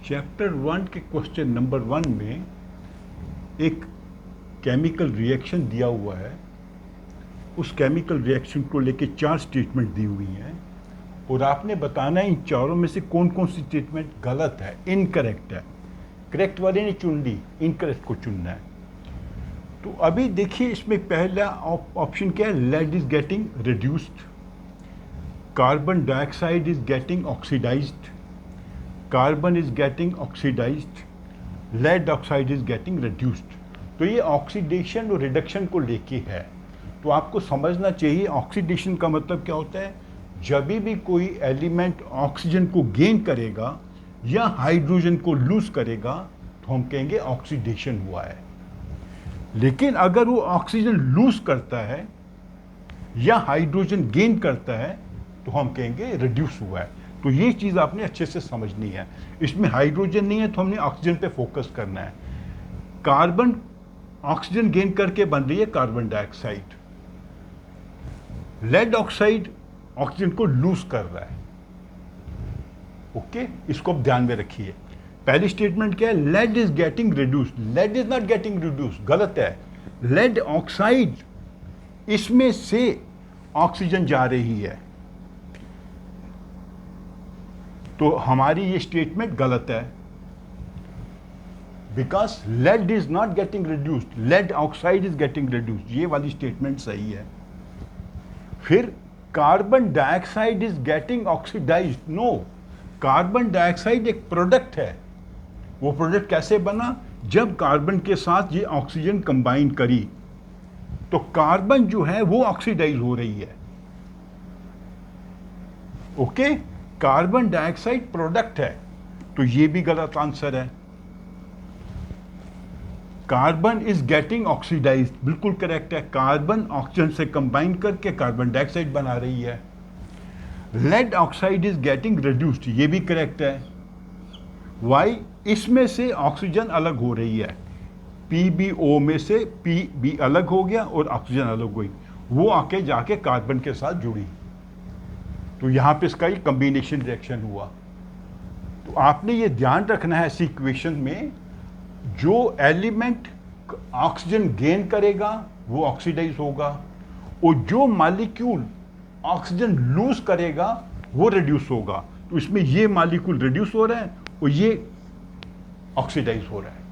Chapter 1 के question number 1 में एक केमिकल रिएक्शन दिया हुआ है। उस केमिकल रिएक्शन को लेके 4 स्टेटमेंट दी हुई हैं और आपने बताना है इन चारों में से कौन कौन सी स्टेटमेंट गलत है, इनकरेक्ट है। करेक्ट वाले ने चुन ली, इनकरेक्ट को चुनना है। तो अभी देखिए इसमें पहला ऑप्शन क्या है, lead is getting reduced, carbon dioxide is getting oxidised, carbon is getting oxidised, lead oxide is getting reduced. तो ये ऑक्सीडेशन और रिडक्शन को लेके है। तो आपको समझना चाहिए ऑक्सीडेशन का मतलब क्या होता है, जब भी कोई एलिमेंट ऑक्सीजन को गेन करेगा या हाइड्रोजन को लूज करेगा तो हम कहेंगे ऑक्सीडेशन हुआ है। लेकिन अगर वो ऑक्सीजन लूज करता है या हाइड्रोजन गेन करता है तो हम कहेंगे रिड्यूस हुआ है। तो ये चीज़ आपने अच्छे से समझनी है। इसमें हाइड्रोजन नहीं है तो हमने ऑक्सीजन पे फोकस करना है। कार्बन ऑक्सीजन गेन करके बन रही है carbon dioxide, lead oxide oxygen को लूज कर रहा है। ओके, इसको आप ध्यान में रखिए। पहली स्टेटमेंट क्या है, lead is getting reduced. Lead is not getting reduced, गलत है। लेड ऑक्साइड, इसमें से ऑक्सीजन जा रही है, तो हमारी ये स्टेटमेंट गलत है। Because lead is not getting reduced, lead oxide is getting reduced, ये वाली स्टेटमेंट सही है। फिर carbon dioxide is getting oxidised, no, carbon dioxide एक प्रोडक्ट है। वो प्रोडक्ट कैसे बना, जब कार्बन के साथ ये ऑक्सीजन कंबाइन करी तो कार्बन जो है वो ऑक्सीडाइज हो रही है। ओके, कार्बन डाइऑक्साइड प्रोडक्ट है, तो ये भी गलत आंसर है। कार्बन इज गेटिंग ऑक्सीडाइज्ड, बिल्कुल करेक्ट है। कार्बन ऑक्सीजन से कंबाइन करके कार्बन डाइऑक्साइड बना रही है। Lead oxide is getting reduced, ये भी करेक्ट है। वाई, इसमें से ऑक्सीजन अलग हो रही है, PbO में से Pb अलग हो गया और ऑक्सीजन अलग हुई, वो आके जाके कार्बन के साथ जुड़ी, तो यहाँ पे इसका ही कॉम्बिनेशन रिएक्शन हुआ। तो आपने ये ध्यान रखना है इस इक्वेशन में, जो एलिमेंट ऑक्सीजन गेन करेगा वो ऑक्सीडाइज होगा और जो मॉलिक्यूल ऑक्सीजन लूज करेगा वो रिड्यूस होगा। तो इसमें ये मॉलिक्यूल रिड्यूस हो रहा है और ये ऑक्सीडाइज हो रहा है।